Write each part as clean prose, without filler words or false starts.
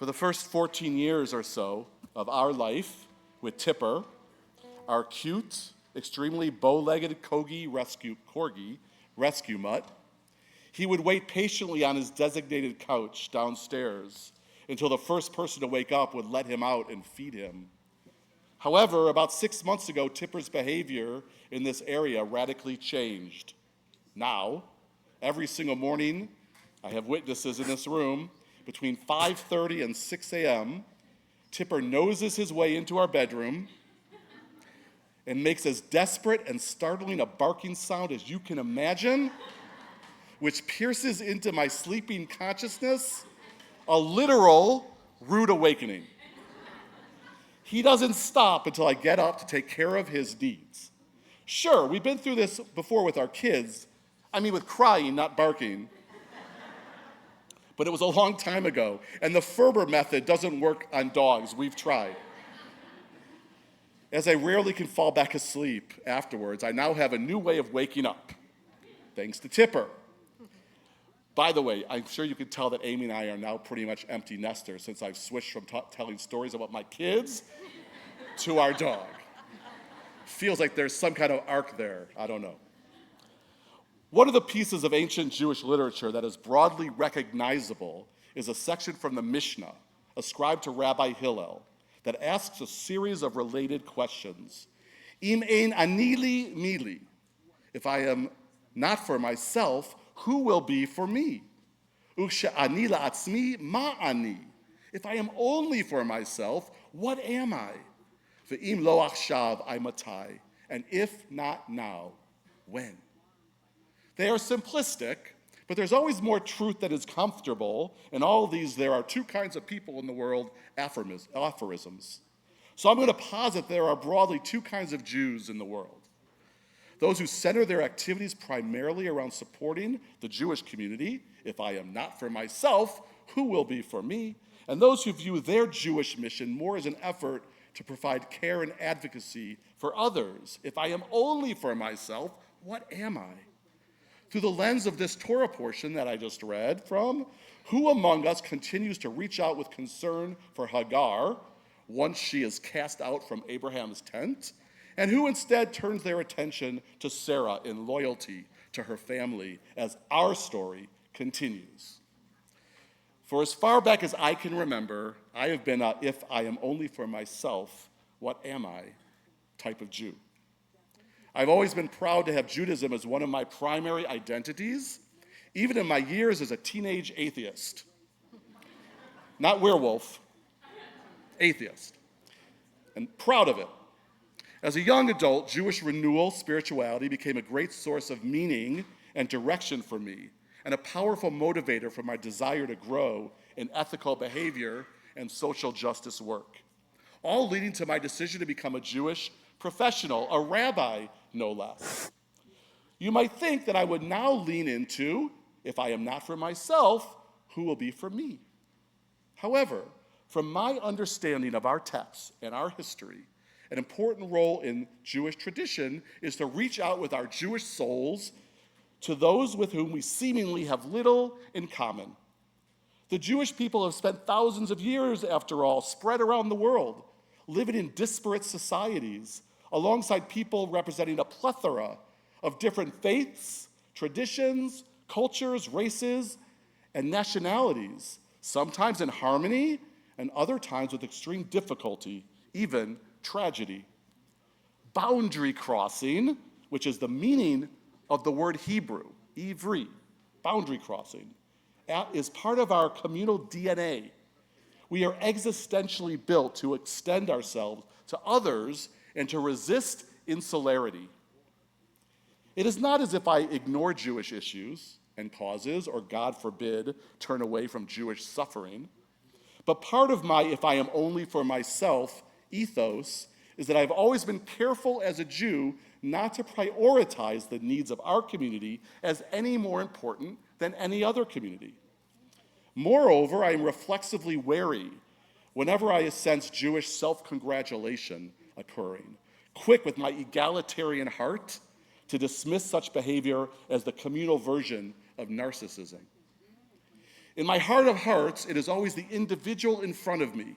For the first 14 years or so of our life with Tipper, our cute, extremely bow-legged corgi rescue mutt, he would wait patiently on his designated couch downstairs until the first person to wake up would let him out and feed him. However, about 6 months ago, Tipper's behavior in this area radically changed. Now, every single morning, I have witnesses in this room, between 5:30 and 6 a.m., Tipper noses his way into our bedroom and makes as desperate and startling a barking sound as you can imagine, which pierces into my sleeping consciousness, a literal rude awakening. He doesn't stop until I get up to take care of his needs. Sure, we've been through this before with our kids. I mean, with crying, not barking. But it was a long time ago, and the Ferber method doesn't work on dogs. We've tried. As I rarely can fall back asleep afterwards, I now have a new way of waking up, thanks to Tipper. By the way, I'm sure you can tell that Amy and I are now pretty much empty nesters since I've switched from telling stories about my kids to our dog. Feels like there's some kind of arc there. I don't know. One of the pieces of ancient Jewish literature that is broadly recognizable is a section from the Mishnah, ascribed to Rabbi Hillel, that asks a series of related questions. Im ein ani li mili. If I am not for myself, who will be for me? Ukshe'ani la'atzmi ma ani. If I am only for myself, what am I? Ve'im lo achshav I matai. And if not now, when? They are simplistic, but there's always more truth that is comfortable. In all of these, there are two kinds of people in the world, aphorisms. So I'm going to posit there are broadly two kinds of Jews in the world. Those who center their activities primarily around supporting the Jewish community. If I am not for myself, who will be for me? And those who view their Jewish mission more as an effort to provide care and advocacy for others. If I am only for myself, what am I? Through the lens of this Torah portion that I just read from, who among us continues to reach out with concern for Hagar once she is cast out from Abraham's tent? And who instead turns their attention to Sarah in loyalty to her family as our story continues? For as far back as I can remember, I have been a if I am only for myself, what am I type of Jew. I've always been proud to have Judaism as one of my primary identities, even in my years as a teenage atheist. Not werewolf, atheist. And proud of it. As a young adult, Jewish renewal spirituality became a great source of meaning and direction for me, and a powerful motivator for my desire to grow in ethical behavior and social justice work, all leading to my decision to become a Jewish professional, a rabbi, no less. You might think that I would now lean into, if I am not for myself, who will be for me? However, from my understanding of our texts and our history, an important role in Jewish tradition is to reach out with our Jewish souls to those with whom we seemingly have little in common. The Jewish people have spent thousands of years, after all, spread around the world, living in disparate societies, alongside people representing a plethora of different faiths, traditions, cultures, races, and nationalities, sometimes in harmony and other times with extreme difficulty, even tragedy. Boundary crossing, which is the meaning of the word Hebrew, ivri, boundary crossing, is part of our communal DNA. We are existentially built to extend ourselves to others and to resist insularity. It is not as if I ignore Jewish issues and causes, or God forbid, turn away from Jewish suffering. But part of my if I am only for myself ethos is that I've always been careful as a Jew not to prioritize the needs of our community as any more important than any other community. Moreover, I am reflexively wary whenever I sense Jewish self-congratulation occurring, quick with my egalitarian heart to dismiss such behavior as the communal version of narcissism. In my heart of hearts, it is always the individual in front of me,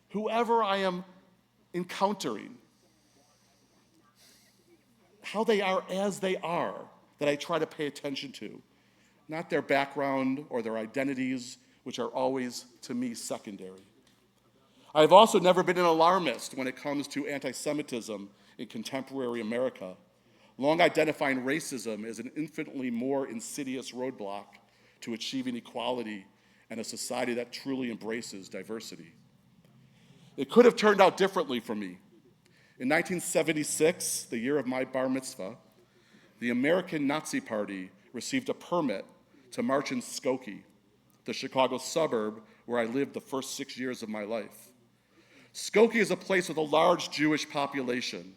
whoever I am encountering, how they are as they are, that I try to pay attention to, not their background or their identities, which are always, to me, secondary. I have also never been an alarmist when it comes to anti-Semitism in contemporary America, long identifying racism as an infinitely more insidious roadblock to achieving equality and a society that truly embraces diversity. It could have turned out differently for me. In 1976, the year of my bar mitzvah, the American Nazi Party received a permit to march in Skokie, the Chicago suburb where I lived the first 6 years of my life. Skokie is a place with a large Jewish population,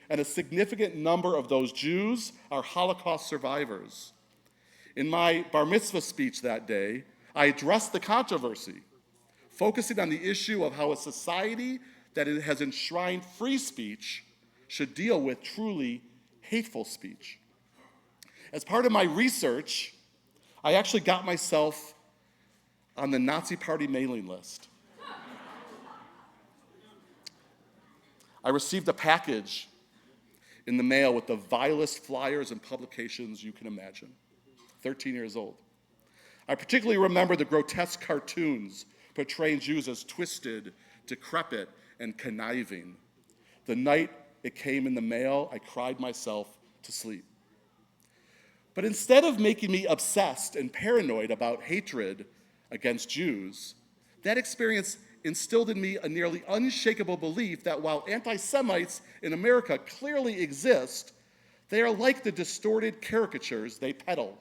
and a significant number of those Jews are Holocaust survivors. In my bar mitzvah speech that day, I addressed the controversy, focusing on the issue of how a society that has enshrined free speech should deal with truly hateful speech. As part of my research, I actually got myself on the Nazi Party mailing list. I received a package in the mail with the vilest flyers and publications you can imagine. 13 years old. I particularly remember the grotesque cartoons portraying Jews as twisted, decrepit, and conniving. The night it came in the mail, I cried myself to sleep. But instead of making me obsessed and paranoid about hatred against Jews, that experience instilled in me a nearly unshakable belief that while anti-Semites in America clearly exist, they are like the distorted caricatures they peddle,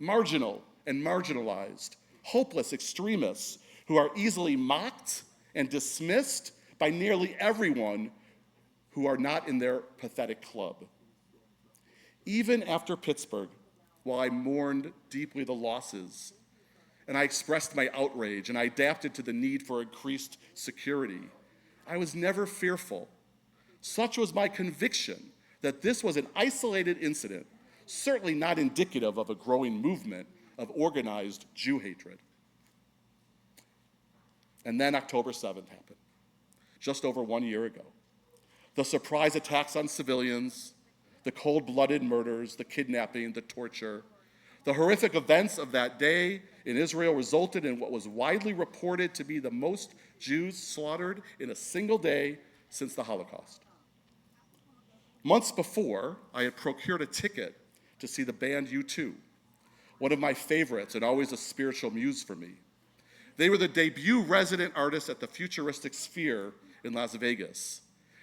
marginal and marginalized, hopeless extremists who are easily mocked and dismissed by nearly everyone who are not in their pathetic club. Even after Pittsburgh, while I mourned deeply the losses, and I expressed my outrage, and I adapted to the need for increased security, I was never fearful. Such was my conviction that this was an isolated incident, certainly not indicative of a growing movement of organized Jew hatred. And then October 7th happened, just over 1 year ago. The surprise attacks on civilians, the cold-blooded murders, the kidnapping, the torture. The horrific events of that day in Israel resulted in what was widely reported to be the most Jews slaughtered in a single day since the Holocaust. Months before, I had procured a ticket to see the band U2, one of my favorites and always a spiritual muse for me. They were the debut resident artists at the Futuristic Sphere in Las Vegas,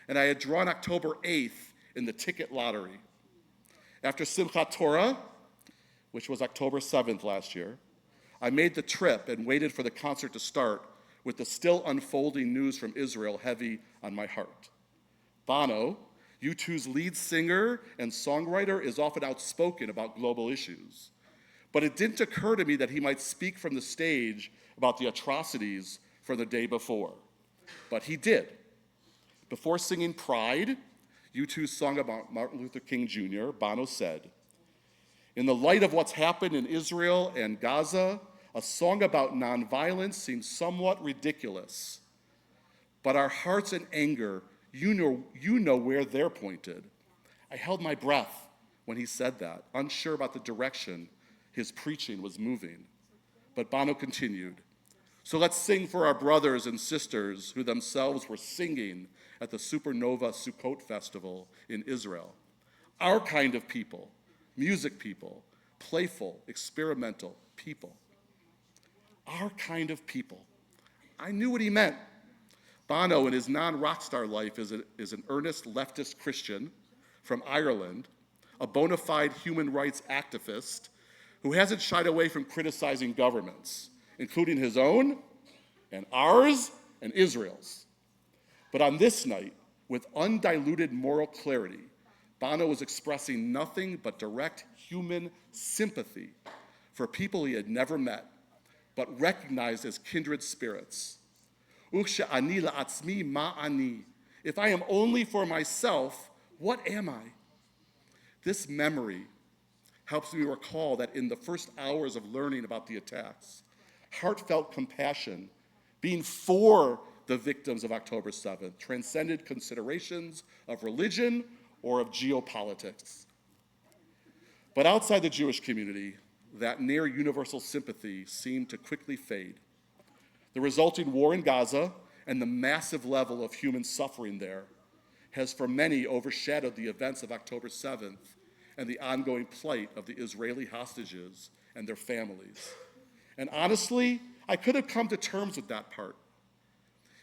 and I had drawn October 8th in the ticket lottery. After Simchat Torah, which was October 7th last year, I made the trip and waited for the concert to start with the still unfolding news from Israel heavy on my heart. Bono, U2's lead singer and songwriter, is often outspoken about global issues. But it didn't occur to me that he might speak from the stage about the atrocities from the day before. But he did. Before singing Pride, U2's song about Martin Luther King Jr., Bono said, "In the light of what's happened in Israel and Gaza, a song about nonviolence seems somewhat ridiculous. But our hearts in anger, you know where they're pointed." I held my breath when he said that, unsure about the direction his preaching was moving. But Bono continued, "So let's sing for our brothers and sisters who themselves were singing at the Supernova Sukkot Festival in Israel. Our kind of people, music people, playful, experimental people. Our kind of people." I knew what he meant. Bono, in his non-rock star life, is an earnest leftist Christian from Ireland, a bona fide human rights activist who hasn't shied away from criticizing governments, including his own and ours and Israel's. But on this night, with undiluted moral clarity, Bono was expressing nothing but direct human sympathy for people he had never met, but recognized as kindred spirits. Uksha'ani la'atzmi ma'ani. If I am only for myself, what am I? This memory helps me recall that in the first hours of learning about the attacks, heartfelt compassion, being for the victims of October 7th, transcended considerations of religion or of geopolitics. But outside the Jewish community, that near universal sympathy seemed to quickly fade. The resulting war in Gaza and the massive level of human suffering there has for many overshadowed the events of October 7th and the ongoing plight of the Israeli hostages and their families. And honestly, I could have come to terms with that part.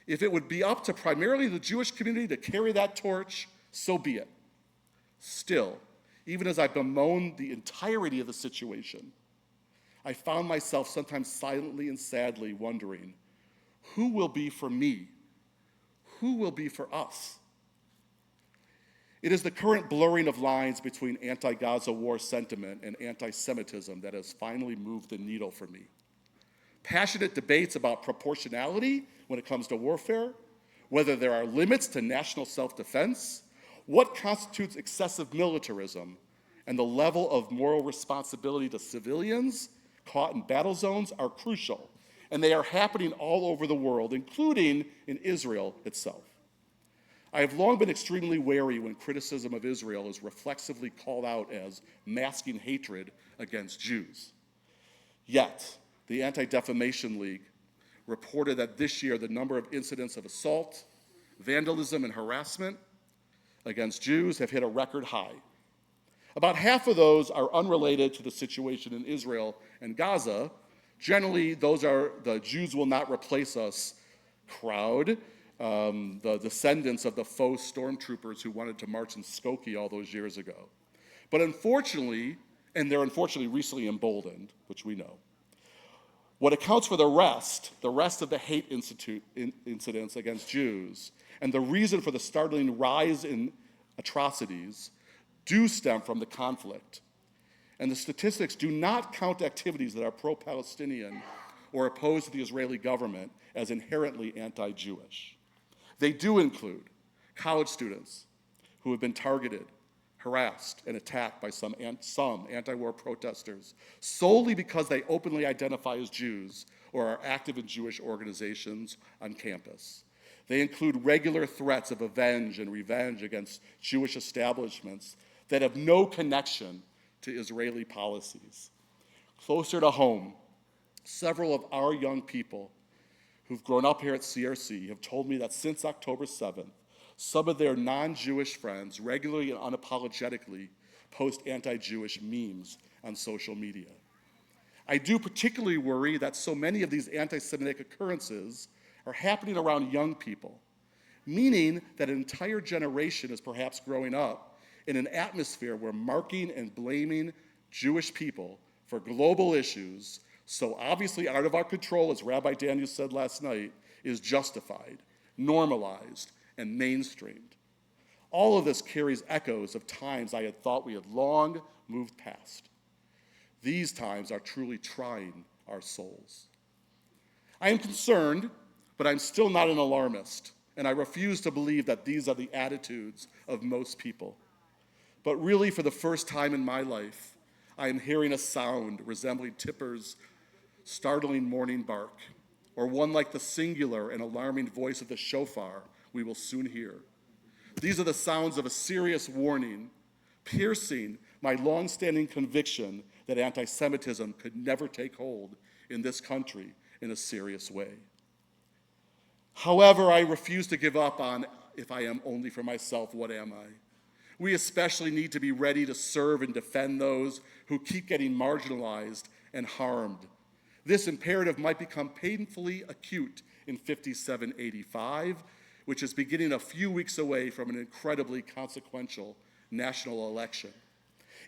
If it would be up to primarily the Jewish community to carry that torch, so be it. Still, even as I bemoaned the entirety of the situation, I found myself sometimes silently and sadly wondering, who will be for me? Who will be for us? It is the current blurring of lines between anti-Gaza war sentiment and anti-Semitism that has finally moved the needle for me. Passionate debates about proportionality when it comes to warfare, whether there are limits to national self-defense, what constitutes excessive militarism, and the level of moral responsibility to civilians caught in battle zones are crucial, and they are happening all over the world, including in Israel itself. I have long been extremely wary when criticism of Israel is reflexively called out as masking hatred against Jews. Yet, the Anti-Defamation League reported that this year the number of incidents of assault, vandalism, and harassment against Jews have hit a record high. About half of those are unrelated to the situation in Israel and Gaza. Generally, those are the Jews will not replace us crowd, the descendants of the faux stormtroopers who wanted to march in Skokie all those years ago. But unfortunately, and they're unfortunately recently emboldened, which we know, what accounts for the rest of the hate incidents against Jews, and the reason for the startling rise in atrocities do stem from the conflict. And the statistics do not count activities that are pro-Palestinian or opposed to the Israeli government as inherently anti-Jewish. They do include college students who have been targeted, harassed, and attacked by some anti-war protesters solely because they openly identify as Jews or are active in Jewish organizations on campus. They include regular threats of revenge against Jewish establishments that have no connection to Israeli policies. Closer to home, several of our young people who've grown up here at CRC have told me that since October 7th, some of their non-Jewish friends regularly and unapologetically post anti-Jewish memes on social media. I do particularly worry that so many of these anti-Semitic occurrences are happening around young people, meaning that an entire generation is perhaps growing up in an atmosphere where marking and blaming Jewish people for global issues, so obviously out of our control, as Rabbi Daniel said last night, is justified, normalized, and mainstreamed. All of this carries echoes of times I had thought we had long moved past. These times are truly trying our souls. I am concerned, but I'm still not an alarmist, and I refuse to believe that these are the attitudes of most people. But really, for the first time in my life, I am hearing a sound resembling Tipper's startling morning bark, or one like the singular and alarming voice of the shofar we will soon hear. These are the sounds of a serious warning, piercing my long-standing conviction that anti-Semitism could never take hold in this country in a serious way. However, I refuse to give up on, if I am only for myself, what am I? We especially need to be ready to serve and defend those who keep getting marginalized and harmed. This imperative might become painfully acute in 5785, which is beginning a few weeks away from an incredibly consequential national election.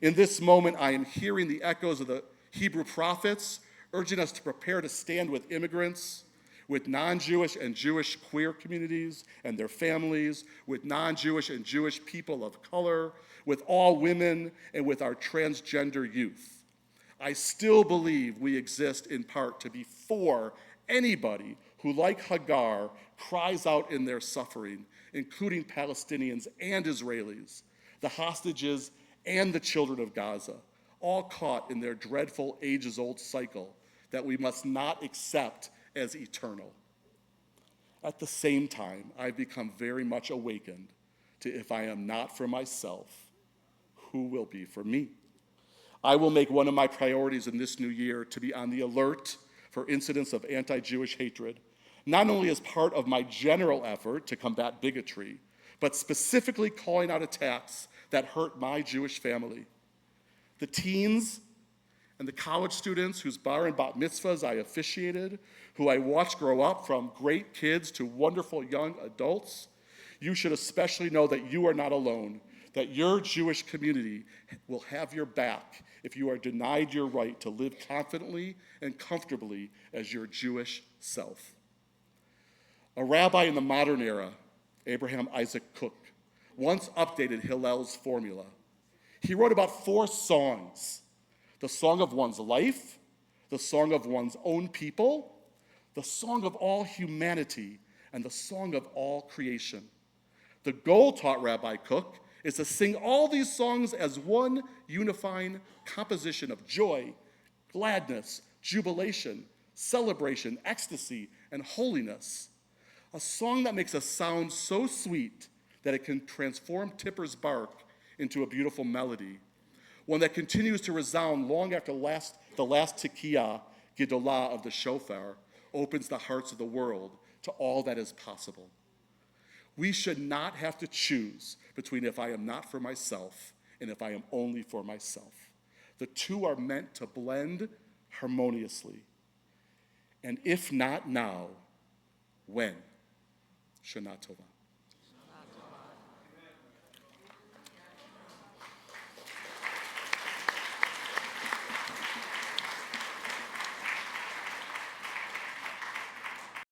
In this moment, I am hearing the echoes of the Hebrew prophets urging us to prepare to stand with immigrants, with non-Jewish and Jewish queer communities and their families, with non-Jewish and Jewish people of color, with all women, and with our transgender youth. I still believe we exist in part to be for anybody who, like Hagar, cries out in their suffering, including Palestinians and Israelis, the hostages and the children of Gaza, all caught in their dreadful ages-old cycle that we must not accept as eternal. At the same time, I've become very much awakened to if I am not for myself, who will be for me? I will make one of my priorities in this new year to be on the alert for incidents of anti-Jewish hatred, not only as part of my general effort to combat bigotry, but specifically calling out attacks that hurt my Jewish family. The teens and the college students whose bar and bat mitzvahs I officiated, who I watched grow up from great kids to wonderful young adults, you should especially know that you are not alone, that your Jewish community will have your back if you are denied your right to live confidently and comfortably as your Jewish self. A rabbi in the modern era, Abraham Isaac Cook, once updated Hillel's formula. He wrote about 4 songs: the song of one's life, the song of one's own people, the song of all humanity, and the song of all creation. The goal, taught Rabbi Cook, is to sing all these songs as one unifying composition of joy, gladness, jubilation, celebration, ecstasy, and holiness. A song that makes a sound so sweet that it can transform Tipper's bark into a beautiful melody. One that continues to resound long after the last Tekiyah Gedolah of the shofar opens the hearts of the world to all that is possible. We should not have to choose between if I am not for myself and if I am only for myself. The two are meant to blend harmoniously. And if not now, when? Shana Tova.